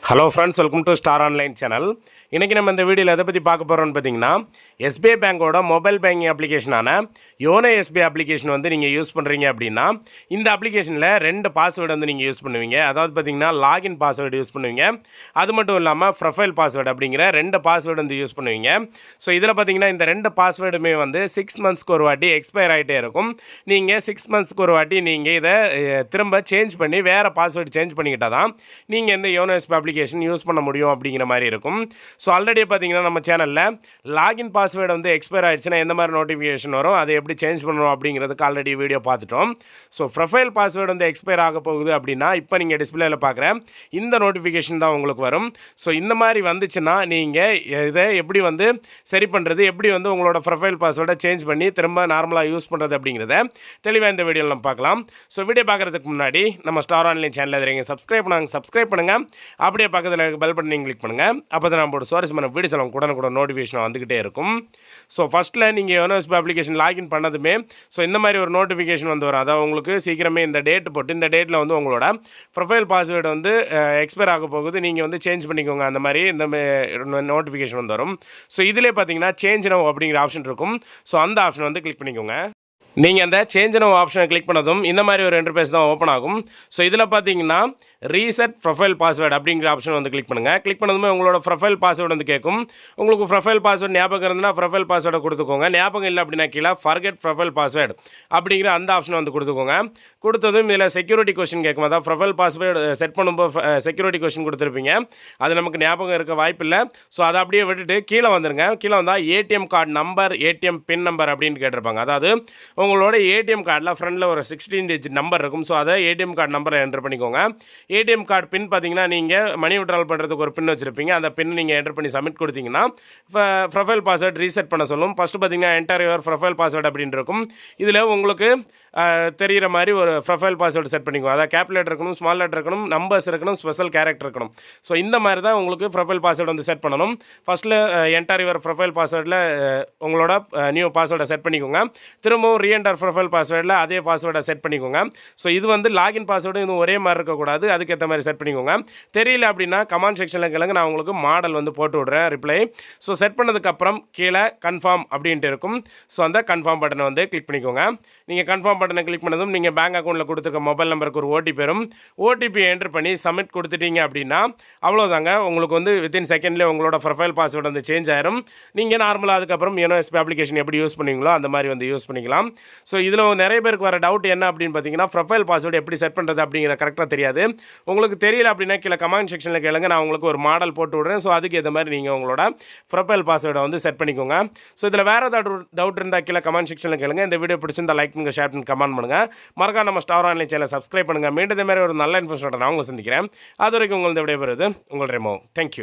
Hello friends, welcome to star online channel. இன்றைக்கி நம்ம இந்த வீடியோவில் எதை பற்றி பார்க்க போகிறோம்னு பார்த்தீங்கன்னா, எஸ்பிஐ பேங்கோட மொபைல் பேங்கிங் அப்ளிகேஷனான யோனோ எஸ்பிஐ அப்ளிகேஷன் வந்து நீங்கள் யூஸ் பண்ணுறீங்க அப்படின்னா, இந்த அப்ளிகேஷனில் 2 பாஸ்வேர்டு வந்து நீங்கள் யூஸ் பண்ணுவீங்க. அதாவது பார்த்தீங்கன்னா, லாகின் பாஸ்வேர்டு யூஸ் பண்ணுவீங்க. அது மட்டும் இல்லாமல் ப்ரொஃபைல் பாஸ்வேர்டு அப்படிங்கிற 2 பாஸ்வேர்டு வந்து யூஸ் பண்ணுவீங்க. ஸோ இதில் பார்த்தீங்கன்னா, இந்த 2 பாஸ்வேர்டுமே வந்து 6 மந்த்ஸ்க்கு ஒரு வாட்டி எக்ஸ்பயர் ஆகிட்டே இருக்கும். நீங்கள் 6 மந்த்ஸ்க்கு ஒரு வாட்டி நீங்கள் இதை திரும்ப சேஞ்ச் பண்ணி வேறு பாஸ்வேர்டு சேஞ்ச் பண்ணிக்கிட்டால் தான் நீங்கள் இந்த யோனோ எஸ்பிஐ அப்ளிகேஷன் யூஸ் பண்ண முடியும் அப்படிங்கிற மாதிரி இருக்கும். ஸோ ஆல்ரெடி பார்த்தீங்கன்னா நம்ம சேனலில் லாகின் பாஸ்வேர்டு வந்து எக்ஸ்பயர் ஆகிடுச்சுன்னா எந்த மாதிரி நோட்டிஃபிகேஷன் வரும், அதை எப்படி சேஞ்ச் பண்ணணும் அப்படிங்கிறதுக்கு ஆல்ரெடி வீடியோ பார்த்துட்டோம். ஸோ ப்ரொஃபைல் பாஸ்வேர்டு வந்து எக்ஸ்பயர் ஆக போகுது அப்படின்னா இப்போ நீங்கள் டிஸ்பிளேயில் பார்க்குற இந்த நோட்டிஃபிகேஷன் தான் உங்களுக்கு வரும். ஸோ இந்த மாதிரி வந்துச்சுன்னா நீங்கள் இதை எப்படி வந்து சரி பண்ணுறது, எப்படி வந்து உங்களோட ப்ரொஃபைல் பாஸ்வேர்டை சேஞ்ச் பண்ணி திரும்ப நார்மலாக யூஸ் பண்ணுறது அப்படிங்கிறத தெளிவாக இந்த வீடியோவில் நம்ம பார்க்கலாம். ஸோ வீடியோ பார்க்குறதுக்கு முன்னாடி நம்ம ஸ்டார் ஆன்லைன் சேனலில் எதிரீங்க சப்ஸ்கிரைப் பண்ணுங்கள். அப்படியே பக்கத்தில் பெல் பட்டனை கிளிக் பண்ணுங்கள். அப்போ தான் நம்மளோட சுவாரஸ்யமான வீடியோஸ் எல்லாம் கூட நோட்டிஃபிகேஷன் வந்துக்கிட்டே இருக்கும். ஸோ ஃபஸ்ட்டில் நீங்கள் யோனோ எஸ்பிஐ அப்ளிகேஷன் லாகின் பண்ணதுமே ஸோ இந்த மாதிரி ஒரு நோட்டிஃபிகேஷன் வந்து வரும். அதாவது உங்களுக்கு சீக்கிரமே இந்த டேட் போட்டு இந்த டேட்டில் வந்து உங்களோட ப்ரொஃபைல் பாஸ்வேர்டு வந்து எக்ஸ்பயர் ஆக போகுது, நீங்கள் வந்து சேஞ்ச் பண்ணிக்கோங்க, அந்த மாதிரி இந்த நோட்டிஃபிகேஷன் வந்து வரும். ஸோ இதிலே பார்த்தீங்கன்னா சேஞ்ச் நவ் அப்படிங்கிற ஆப்ஷன் இருக்கும். ஸோ அந்த ஆப்ஷன் வந்து கிளிக் பண்ணிக்கோங்க. நீங்கள் அந்த சேஞ்ச் நவ் ஆப்ஷனை கிளிக் பண்ணதும் இந்த மாதிரி ஒரு இன்டர்ஃபேஸ் தான் ஓப்பன் ஆகும். ஸோ இதில் பார்த்தீங்கன்னா ரீசெட் ப்ரொஃபைல் பாஸ்வேர்டு அப்படிங்கிற ஆப்ஷன் வந்து கிளிக் பண்ணுங்கள். கிளிக் பண்ணதுமே உங்களோட ப்ரொஃபைல் பாஸ்வேர்டு வந்து கேட்கும். உங்களுக்கு ப்ரொஃபைல் பாஸ்வேர்டு ஞாபகம் இருந்ததுன்னா ப்ரொஃபைல் பாஸ்வேர்டை கொடுத்துக்கோங்க. ஞாபகம் இல்லை அப்படின்னா கீழே ஃபர்கெட் ப்ரொஃபைல் பாஸ்வேர்டு அப்படிங்கிற அந்த ஆப்ஷனை வந்து கொடுத்துக்கோங்க. கொடுத்ததும் இதில் செக்யூரிட்டி கொஸ்டின் கேட்கும். அதாவது ப்ரொஃபைல் பாஸ்வேர்டு செட் பண்ணும்போது செக்யூரிட்டி கொஸ்டின் கொடுத்துருப்பீங்க. அது நமக்கு ஞாபகம் இருக்க வாய்ப்பில்லை. ஸோ அதை அப்படியே விட்டுட்டு கீழே வந்துருங்க. கீழே வந்தால் ஏடிஎம் கார்டு நம்பர், ஏடிஎம் பின் நம்பர் அப்படின்னு கேட்டிருப்பாங்க. அதாவது உங்களோட ஏடிஎம் கார்டில் ஃப்ரண்டில் ஒரு 16 டிஜிட் நம்பர் இருக்கும். ஸோ அதை ஏடிஎம் கார்டு நம்பரை என்டர் பண்ணிக்கோங்க. ஏடிஎம் கார்டு பின் பார்த்தீங்கன்னா நீங்கள் மணி விட்ரால் பண்ணுறதுக்கு ஒரு பின் வச்சுருப்பீங்க. அந்த பின் நீங்கள் என்டர் பண்ணி சப்மிட் கொடுத்தீங்கன்னா ப்ரொஃபைல் பாஸ்வேர்டு ரீசெட் பண்ண சொல்லும். ஃபஸ்ட்டு பார்த்தீங்கன்னா என்டர் யுவர் ப்ரொஃபைல் பாஸ்வேர்டு அப்படின்னு இருக்கும். இதில் உங்களுக்கு தெரிகிற மாதிரி ஒரு ப்ரொஃபைல் பாஸ்வேர்டு செட் பண்ணிக்கோங்க. அதாவது கேப் லெட்டர் இருக்கணும், ஸ்மால் லெட்டர் இருக்கணும், நம்பர்ஸ் இருக்கணும், ஸ்பெஷல் கேரக்டர் இருக்கணும். ஸோ இந்த மாதிரி தான் உங்களுக்கு ப்ரொஃபைல் பாஸ்வேர்டு வந்து செட் பண்ணணும். ஃபஸ்ட்டில் என்டர் யுவர் ப்ரொஃபைல் பாஸ்வேர்டில் உங்களோட நியூ பாஸ்வேர்டை செட் பண்ணிக்கோங்க. திரும்பவும் ரீஎன்டர் ப்ரொஃபைல் பாஸ்வேர்டில் அதே பாஸ்வேர்டை செட் பண்ணிக்கோங்க. ஸோ இது வந்து லாகின் பாஸ்வேர்டு இது ஒரே மாதிரி இருக்கக்கூடாது, அதுக்கேற்ற மாதிரி செட் பண்ணிக்கோங்க. தெரியல அப்படின்னா கமெண்ட் செக்ஷனில் கேளுங்க, நான் உங்களுக்கு மாடல் வந்து போட்டு விட்றேன் ரிப்ளை. ஸோ செட் பண்ணதுக்கப்புறம் கீழே கன்ஃபார்ம் அப்படின்ட்டு இருக்கும். ஸோ அந்த கன்ஃபார்ம் பட்டனை வந்து கிளிக் பண்ணிக்கோங்க. நீங்கள் கன்ஃபார்ம் பட்டனை கிளிக் பண்ணதும் நீங்கள் பேங்க் அக்கௌண்ட்டில் கொடுத்துருக்க மொபைல் நம்பருக்கு ஒரு ஓடிபி வரும். ஓடிபி என்டர் பண்ணி சப்மிட் கொடுத்துட்டீங்க அப்படின்னா அவ்வளோதாங்க, உங்களுக்கு வந்து வித்தின் செகண்ட்லேயே உங்களோட ப்ரொஃபைல் பாஸ்வேர்டு வந்து சேஞ்ச் ஆயிரும். நீங்கள் நார்மலாக அதுக்கப்புறம் யோனோ எஸ்பிஐ அப்ளிகேஷன் எப்படி யூஸ் பண்ணுவீங்களோ அந்த மாதிரி வந்து யூஸ் பண்ணிக்கலாம். ஸோ இதில் நிறைய பேருக்கு வர டவுட் என்ன அப்படின்னு பார்த்தீங்கன்னா, ப்ரொஃபைல் பாஸ்வேர்டு எப்படி செட் பண்ணுறது அப்படிங்கிற கரெக்டாக தெரியாது. உங்களுக்கு தெரியல அப்படின்னா கீழே கமெண்ட் செக்ஷனில் கேளுங்க, நான் உங்களுக்கு ஒரு மாடல் போட்டு விடுறேன். ஸோ அதுக்கு ஏற்ற மாதிரி நீங்கள் உங்களோட ப்ரொஃபைல் பாஸ்வேர்டை வந்து செட் பண்ணிக்கோங்க. ஸோ இதில் வேறு ஏதாவது டவுட் இருந்தால் கீழே கமெண்ட் செக்ஷனில் கேளுங்க. இந்த வீடியோ பிடிச்சிருந்தா லைக் பண்ணுங்கள், ஷேர் பண்ணி கமெண்ட் பண்ணுங்கள். மறக்காம நம்ம ஸ்டார் ஆன்லைன் சேனலை சப்ஸ்கிரைப் பண்ணுங்கள். மீண்டும் இதே மாதிரி ஒரு நல்ல இன்ஃபர்மேஷன் நான் உங்களை சந்திக்கிறேன். அது வரைக்கும் உங்களது விடைபெறுவது உங்கள் ரெமோ. தேங்க்யூ.